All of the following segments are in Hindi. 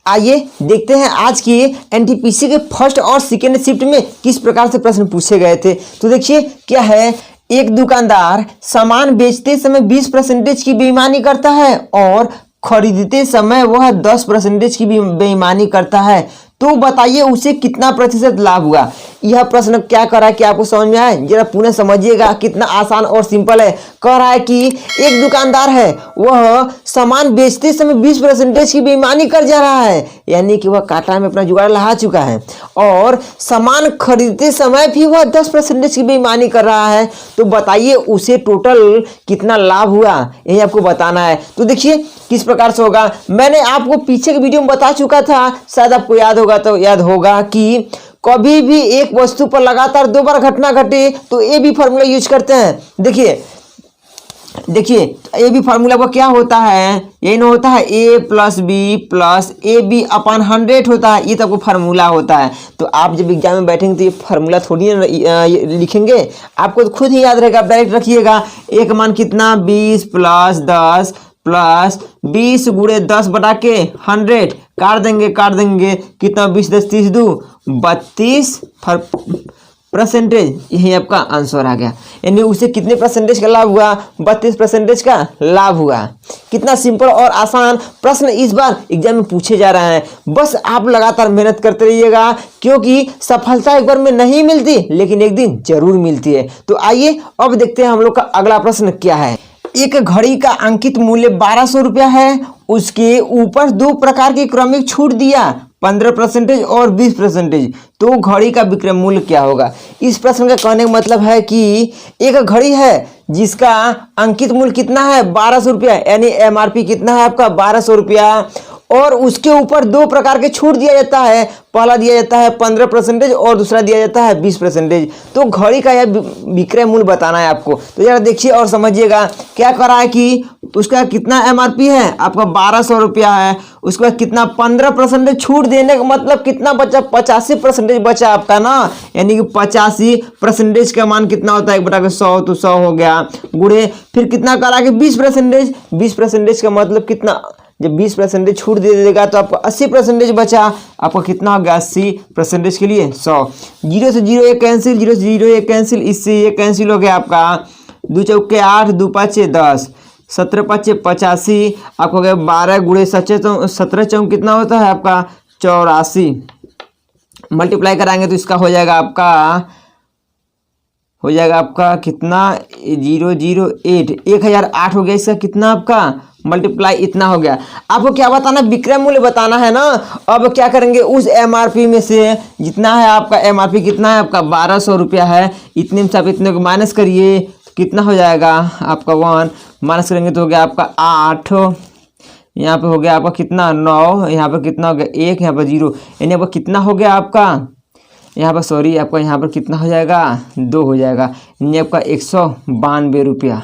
आइए देखते हैं आज की एनटीपीसी के फर्स्ट और सेकेंड शिफ्ट में किस प्रकार से प्रश्न पूछे गए थे। तो देखिए क्या है, एक दुकानदार सामान बेचते समय 20% की बेईमानी करता है और खरीदते समय वह 10% की बेईमानी करता है, तो बताइए उसे कितना प्रतिशत लाभ हुआ। यह प्रश्न क्या कर रहा है कि आपको समझ में आए, जरा पुनः समझिएगा, कितना आसान और सिंपल है। कह रहा है कि एक दुकानदार है, वह सामान बेचते समय 20% की बेईमानी कर जा रहा है, यानी कि वह काटा में अपना जुगाड़ लगा चुका है, और सामान खरीदते समय भी वह 10% की बेईमानी कर रहा है। तो बताइए उसे टोटल कितना लाभ हुआ, यही आपको बताना है। तो देखिए किस प्रकार से होगा, मैंने आपको पीछे के वीडियो में बता चुका था, शायद आपको याद होगा कि कभी भी एक वस्तु पर लगातार 2 बार घटना घटे तो ए बी फार्मूला यूज करते हैं। देखिए ए बी फार्मूला का क्या होता है, ये ना होता है a + b + AB/100 होता है, ये तो आपको फार्मूला होता है। तो आप जब एग्जाम में बैठेंगे तो ये फार्मूला थोड़ी लिखेंगे, आपको तो खुद ही याद रहेगा, आप डायरेक्ट रखिएगा। ए का मान कितना, 20 + 10 + 20 × 10 बटा के 100 काट देंगे कितना, 20 10 30 2 32%, यही आपका आंसर आ गया। यानी उसे कितने परसेंटेज का लाभ हुआ, 32% का लाभ हुआ। कितना सिंपल और आसान प्रश्न इस बार एग्जाम में पूछे जा रहे हैं। बस आप लगातार मेहनत करते रहिएगा, क्योंकि सफलता एक बार में नहीं मिलती, लेकिन एक दिन जरूर मिलती है। तो आइए अब देखते हैं हम लोग का अगला प्रश्न क्या है। एक घड़ी का अंकित मूल्य 1200 रुपया है, उसके ऊपर 2 प्रकार की क्रमिक छूट दिया, 15% और 20%, तो घड़ी का विक्रय मूल्य क्या होगा। इस प्रश्न का कहने का मतलब है कि एक घड़ी है जिसका अंकित मूल्य कितना है, 1200 रुपया, यानी MRP कितना है आपका, 1200 रुपया, और उसके ऊपर 2 प्रकार के छूट दिया जाता है। पहला दिया जाता है 15% और दूसरा दिया जाता है 20%। तो घड़ी का यह विक्रय मूल्य बताना है आपको। तो जरा देखिए और समझिएगा, क्या कर रहा है कि उसका कितना MRP है, आपका 1200 रुपया है, उसके बाद कितना 15% छूट देने का मतलब कितना बचा, 85% बचा आपका ना, यानी कि 85% का मान कितना होता है, 1/100, तो 100 हो गया, गुणे फिर कितना करा कि 20% का मतलब कितना, जब 20% छूट दे देगा तो आपको 80% बचा, आपका कितना हो गया, 80% के लिए 100। 0 से 0 एक कैंसिल, 0 से 0 एक कैंसिल, इससे ये कैंसिल हो गया आपका, 2 चौके 8, 2 5 10, 17 5 85, आपको हो गया 12 गुणे 17 चौक कितना होता है आपका 84, मल्टीप्लाई कराएंगे तो इसका हो जाएगा आपका कितना 008, 1008 हो गया, इसका कितना आपका मल्टीप्लाई इतना हो गया। आपको क्या बताना, विक्रय मूल्य बताना है ना। अब क्या करेंगे, उस MRP में से जितना है आपका MRP कितना है आपका 1200 रुपया है, इतने में से आप इतने को माइनस करिए, कितना हो जाएगा आपका 1 माइनस करेंगे तो हो गया आपका 8, यहाँ पे हो गया आपका कितना 9, यहाँ पर कितना हो गया 1, यहाँ पर 0, यानी आपका कितना हो गया आपका यहाँ पर, सॉरी आपका यहाँ पर कितना हो जाएगा 2 हो जाएगा, यानी आपका 192 रुपया।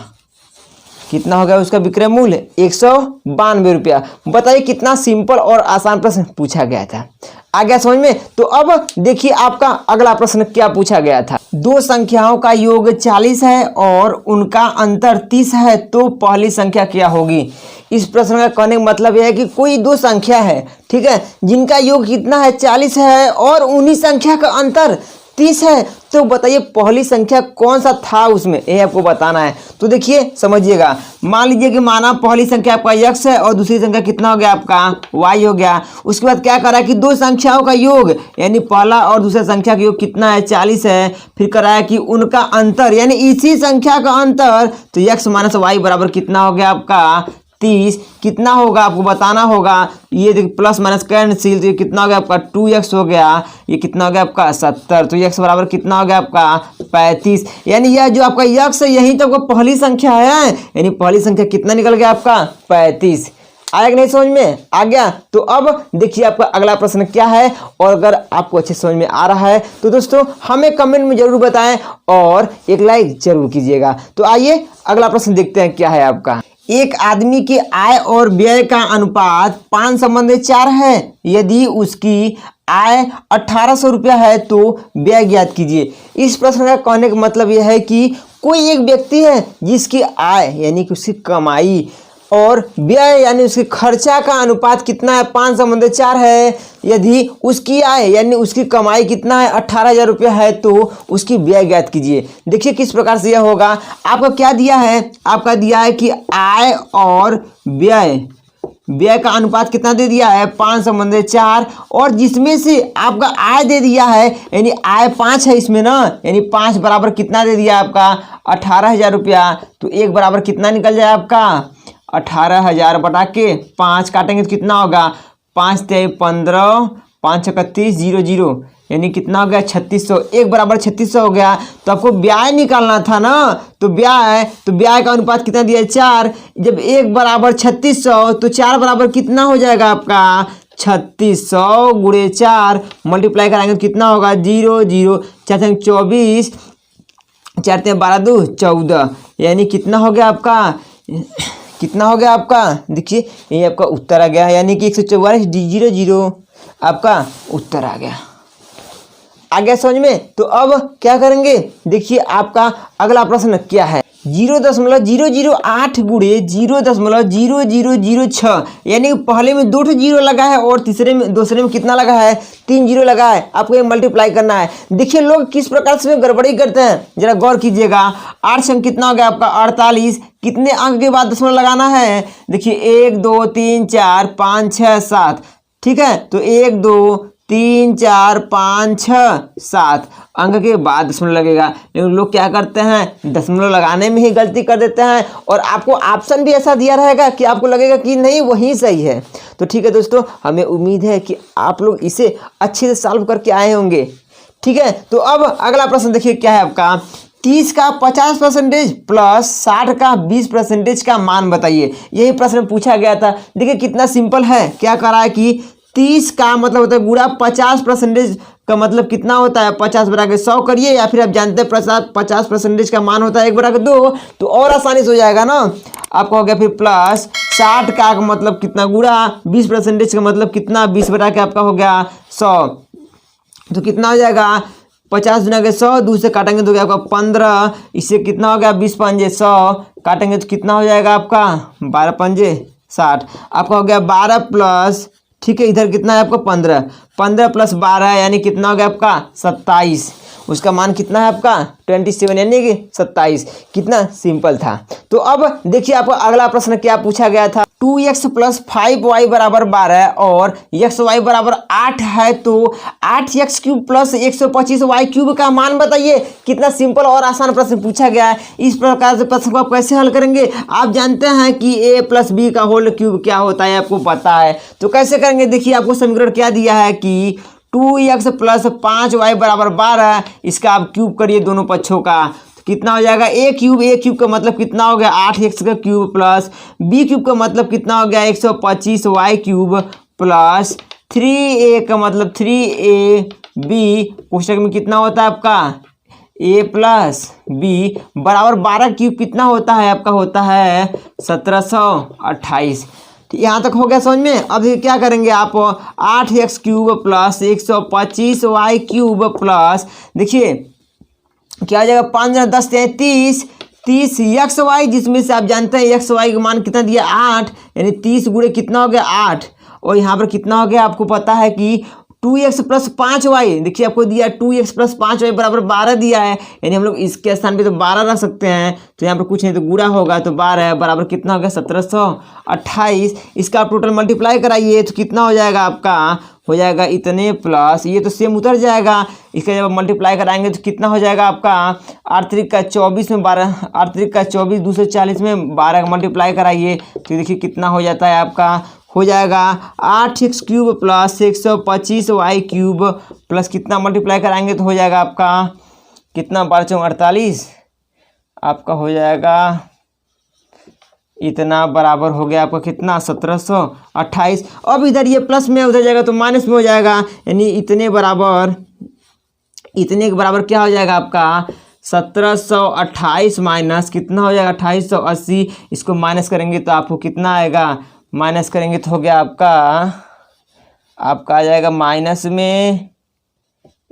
कितना हो गया उसका विक्रय मूल्य, 192 रुपया। बताइए कितना सिंपल और आसान प्रश्न पूछा गया था। आ गया समझ में। तो अब देखिए आपका अगला प्रश्न क्या पूछा गया था। 2 संख्याओं का योग 40 है और उनका अंतर 30 है, तो पहली संख्या क्या होगी। इस प्रश्न का कहने का मतलब यह है कि कोई 2 संख्या है, ठीक है, जिनका योग कितना है 40 है और उन्हीं संख्या का अंतर 30 है, तो बताइए पहली संख्या कौन सा था उसमें, ये आपको बताना है। तो देखिए समझिएगा, मान लीजिए कि माना पहली संख्या आपका x है और दूसरी संख्या कितना हो गया आपका y हो गया। उसके बाद क्या करा कि 2 संख्याओं का योग, यानी पहला और दूसरा संख्या का योग कितना है 40 है, फिर कराया कि उनका अंतर, यानी इसी संख्या का अंतर, तो x - y बराबर कितना हो गया आपका 30, कितना होगा आपको बताना होगा। ये देखिए प्लस माइनस कैंसिल, तो ये कितना हो गया आपका 2x हो गया, ये कितना हो गया आपका 70, तो x बराबर कितना हो गया आपका 35, यानी यह जो आपका x है यही तो आपका पहली संख्या है, यानी पहली संख्या कितना निकल गया आपका 35। आया कि नहीं समझ में, आ गया। तो अब देखिए आपका अगला प्रश्न क्या है, और अगर आपको अच्छे समझ में आ रहा है तो दोस्तों हमें कमेंट में जरूर बताएं और एक लाइक जरूर कीजिएगा। तो आइए अगला प्रश्न देखते हैं क्या है आपका। एक आदमी के आय और व्यय का अनुपात 5:4 है, यदि उसकी आय 1800 रुपया है तो व्यय ज्ञात कीजिए। इस प्रश्न का कहने का मतलब यह है कि कोई एक व्यक्ति है जिसकी आय यानी कि उसकी कमाई और व्यय यानी उसके खर्चा का अनुपात कितना है 5/4 है। यदि उसकी आय यानी उसकी कमाई कितना है 18,000 रुपया है तो उसकी व्यय ज्ञात कीजिए। देखिए किस प्रकार से यह होगा। आपका क्या दिया है, आपका दिया है कि आय और व्यय का अनुपात कितना दे दिया है 5/4 और जिसमें से आपका आय दे दिया है यानी आय 5 है इसमें ना, यानी 5 बराबर कितना दे दिया आपका 18,000 रुपया। तो 1 बराबर कितना निकल जाए आपका 18,000 बटा के 5 काटेंगे तो कितना होगा 5 × 15 5 × 30 0 यानी कितना हो गया 3600। 1 बराबर 3600 हो गया। तो आपको ब्याज निकालना था ना, तो ब्याज का अनुपात कितना दिया है 4। जब 1 बराबर 3600 तो 4 बराबर कितना हो जाएगा आपका 3600 गुणे 4 मल्टीप्लाई कराएंगे तो कितना होगा 0 4 × 24 4 × 12 2 14 यानी कितना हो गया आपका देखिए ये आपका उत्तर आ गया, यानी कि 144 आपका उत्तर आ गया समझ में। तो अब क्या करेंगे, देखिए आपका अगला प्रश्न क्या है 0.008 गुणे 0.0006 यानी पहले में 2 जीरो लगा है और दूसरे में कितना लगा है 3 जीरो लगा है। आपको ये मल्टीप्लाई करना है। देखिए लोग किस प्रकार से गड़बड़ी करते हैं, जरा गौर कीजिएगा। 8 से कितना हो गया आपका 48, कितने अंक के बाद दशमलव लगाना है, देखिए 1 2 3 4 5 6 7, ठीक है। तो 1 2 3 4 5 6 7 अंक के बाद दशमलव लगेगा, लेकिन लोग क्या करते हैं दशमलव लगाने में ही गलती कर देते हैं और आपको ऑप्शन भी ऐसा दिया रहेगा कि आपको लगेगा कि नहीं वही सही है। तो ठीक है दोस्तों, हमें उम्मीद है कि आप लोग इसे अच्छे से सॉल्व करके आए होंगे, ठीक है। तो अब अगला प्रश्न देखिए क्या है आपका 30 का 50% प्लस 60 का 20% का मान बताइए। यही प्रश्न पूछा गया था। देखिए कितना सिंपल है, क्या करा है कि 30 का मतलब होता है गुणा 50% का मतलब कितना होता है 50 बटा के 100 करिए, या फिर आप जानते हैं 50% का मान होता है 1 बटा के 2, तो और आसानी से हो जाएगा ना। आपका हो गया फिर प्लस 60 का मतलब कितना गुणा 20% का मतलब कितना 20 बटा के आपका हो गया 100, तो कितना हो जाएगा 50 गुना के 100 2 से काटेंगे तो आपका 15, इससे कितना हो गया 20 पंजे 100 काटेंगे तो कितना हो जाएगा आपका 12 पंजे 60। आपका हो गया 12 प्लस, ठीक है, इधर कितना है आपका 15 प्लस 12 यानी कितना हो गया आपका 27। उसका मान कितना है आपका 27 यानी कि 27। कितना सिंपल था। तो अब देखिए आपको अगला प्रश्न क्या पूछा गया था 2x प्लस 5y बराबर 12 और xy बराबर 8 है तो 8x cube plus 125y cube का मान बताइए। कितना सिंपल और आसान प्रश्न पूछा गया है। इस प्रकार से प्रश्न को आप कैसे हल करेंगे, आप जानते हैं कि a प्लस बी का होल क्यूब क्या होता है, आपको पता है। तो कैसे करेंगे, देखिए आपको समीकरण क्या दिया है कि 2x प्लस 5y बराबर 12, इसका आप क्यूब करिए दोनों पक्षों का, तो कितना हो जाएगा a क्यूब का मतलब कितना हो गया 8x का क्यूब प्लस b क्यूब का मतलब कितना हो गया 125y क्यूब प्लस 3a का मतलब 3ab कोष्टक में कितना होता है आपका a प्लस b बराबर 12 क्यूब कितना होता है आपका होता है 1728। यहाँ तक हो गया समझ में। अब क्या करेंगे आप 8x cube plus 125y cube plus देखिए क्या हो जाएगा 5 10 30 एक्स वाई, जिसमें से आप जानते हैं एक्स वाई का मान कितना दिया 8 यानी 30 गुणे कितना हो गया 8 और यहाँ पर कितना हो गया आपको पता है कि 2x प्लस 5y, देखिए आपको दिया 2x प्लस 5y बराबर 12 दिया है, यानी हम लोग इसके स्थान पे तो 12 रख सकते हैं। तो यहाँ पर कुछ नहीं तो गुणा होगा तो 12 बराबर कितना हो गया 1728। इसका आप टोटल मल्टीप्लाई कराइए तो कितना हो जाएगा आपका हो जाएगा इतने प्लस ये तो सेम उतर जाएगा। इसका जब मल्टीप्लाई कराएंगे तो कितना हो जाएगा आपका 8 3 का 24 में 12 8 3 का 24 240 में 12 का मल्टीप्लाई कराइए तो देखिए कितना हो जाता है आपका हो जाएगा 8x cube plus 125y cube plus कितना मल्टीप्लाई कराएंगे तो हो जाएगा आपका कितना 12 चौक 48 आपका हो जाएगा इतना बराबर हो गया आपका कितना 1728। अब इधर ये प्लस में उधर जाएगा तो माइनस में हो जाएगा, यानी इतने के बराबर क्या हो जाएगा आपका 1728 माइनस कितना हो जाएगा 2880। इसको माइनस करेंगे तो आपको कितना आएगा माइनस करेंगे तो हो गया आपका आ जाएगा माइनस में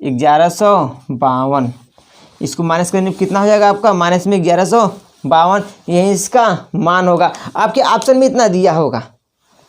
1152। इसको माइनस करने में कितना हो जाएगा आपका माइनस में 1152 52 यही इसका मान होगा। आपके ऑप्शन में इतना दिया होगा।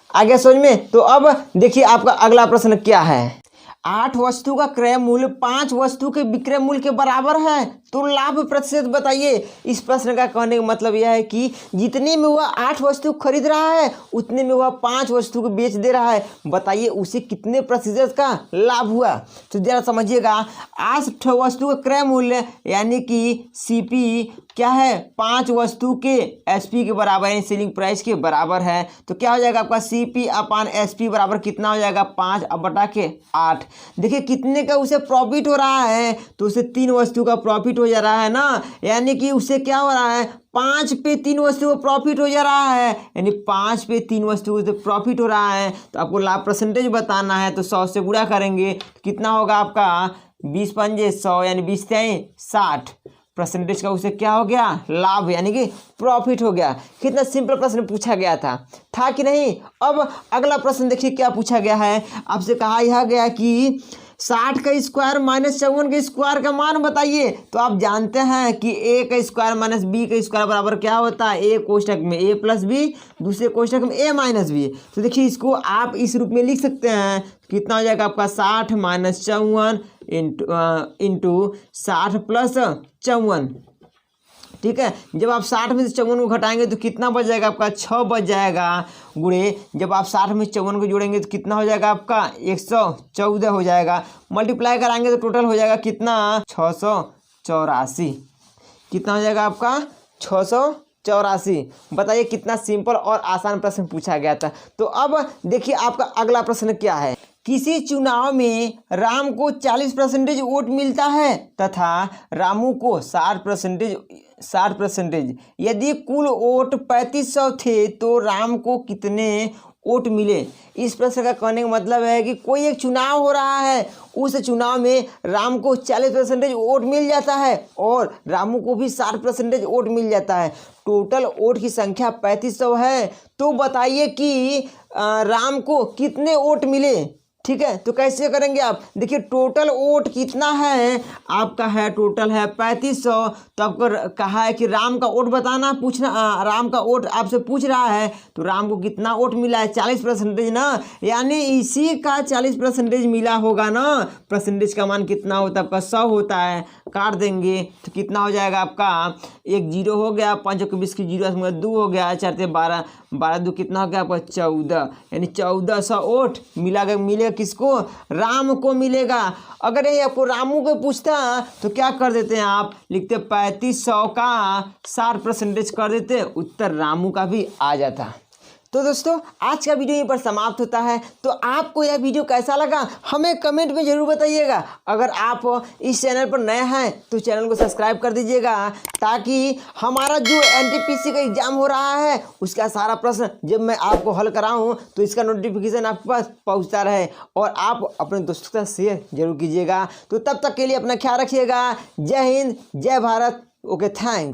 आगे समझ में। तो अब देखिए आपका अगला प्रश्न क्या है। 8 वस्तु का क्रय मूल्य 5 वस्तु के विक्रय मूल्य के बराबर है तो लाभ प्रतिशत बताइए। इस प्रश्न का कहने का मतलब यह है कि जितने में वह 8 वस्तु खरीद रहा है उतने में वह 5 वस्तु को बेच दे रहा है, बताइए उसे कितने प्रतिशत का लाभ हुआ। तो जरा समझिएगा, 8 वस्तु का क्रय मूल्य यानी कि सीपी क्या है, 5 वस्तु के एसपी के बराबर यानी सेलिंग प्राइस के बराबर है। तो क्या हो जाएगा आपका सीपी अपान एसपी बराबर कितना हो जाएगा 5 अब बटा के 8। देखिए कितने का उसे प्रॉफिट हो रहा है, तो उसे 3 वस्तु का प्रॉफिट हो जा रहा है ना, यानी कि उसे क्या हो रहा है 5 पे 3 वस्तु को प्रॉफिट हो जा रहा है, यानी 5 पे 3 वस्तु को प्रॉफिट हो रहा है। तो आपको लाभ परसेंटेज बताना है, तो 100 से गुणा करेंगे कितना होगा आपका 20 पंजे 100 यानी 20 तिहाई 60 परसेंटेज का उसे क्या हो गया लाभ यानी कि प्रॉफिट हो गया। कितना सिंपल प्रश्न पूछा गया था कि नहीं। अब अगला प्रश्न देखिए क्या पूछा गया है। आपसे कहा यह गया कि 60 का स्क्वायर माइनस 54 के स्क्वायर का मान बताइए। तो आप जानते हैं कि a का स्क्वायर माइनस b का स्क्वायर बराबर क्या होता है, a कोष्ठक में a प्लस बी, दूसरे कोष्ठक में a माइनस बी। तो देखिए इसको आप इस रूप में लिख सकते हैं, कितना हो जाएगा आपका 60 माइनस 54 इंटू 60 प्लस 54। ठीक है, जब आप 60 में से 54 को घटाएंगे तो कितना बच जाएगा आपका 6 बच जाएगा, गुणे जब आप 60 में 54 को जोड़ेंगे तो कितना हो जाएगा आपका 114 हो जाएगा, मल्टीप्लाई कराएंगे तो टोटल हो जाएगा कितना 684। कितना हो जाएगा आपका 684। बताइए कितना सिंपल और आसान प्रश्न पूछा गया था। तो अब देखिए आपका अगला प्रश्न क्या है। किसी चुनाव में राम को 40% वोट मिलता है तथा रामू को 60%। यदि कुल वोट 3500 थे तो राम को कितने वोट मिले। इस प्रश्न का कहने का मतलब है कि कोई एक चुनाव हो रहा है, उस चुनाव में राम को 40% वोट मिल जाता है और रामू को भी 60% वोट मिल जाता है। टोटल वोट की संख्या 3500 है, तो बताइए कि राम को कितने वोट मिले। ठीक है, तो कैसे करेंगे आप। देखिए टोटल वोट कितना है आपका है, टोटल है 3500। तो आपको कहा है कि राम का वोट बताना, पूछना राम का वोट आपसे पूछ रहा है, तो राम को कितना वोट मिला है 40% ना, यानी इसी का 40% मिला होगा ना। परसेंटेज का मान कितना होता है आपका 100 होता है, काट देंगे तो कितना हो जाएगा आपका 1 0 हो गया, 5 को 20 की 0 2 हो गया, 4 से 12 12 2 कितना हो गया आपका 14, यानी 1400 वोट मिलेगा किसको, राम को मिलेगा। अगर ये आपको रामू को पूछता तो क्या कर देते हैं आप, लिखते 3500 का 60% कर देते, उत्तर रामू का भी आ जाता। तो दोस्तों आज का वीडियो यहीं पर समाप्त होता है। तो आपको यह वीडियो कैसा लगा हमें कमेंट में ज़रूर बताइएगा। अगर आप इस चैनल पर नए हैं तो चैनल को सब्सक्राइब कर दीजिएगा, ताकि हमारा जो एनटीपीसी का एग्ज़ाम हो रहा है उसका सारा प्रश्न जब मैं आपको हल कराऊं तो इसका नोटिफिकेशन आपके पास पहुंचता रहे, और आप अपने दोस्तों के साथ शेयर जरूर कीजिएगा। तो तब तक के लिए अपना ख्याल रखिएगा। जय हिंद, जय भारत। Okay, thanks.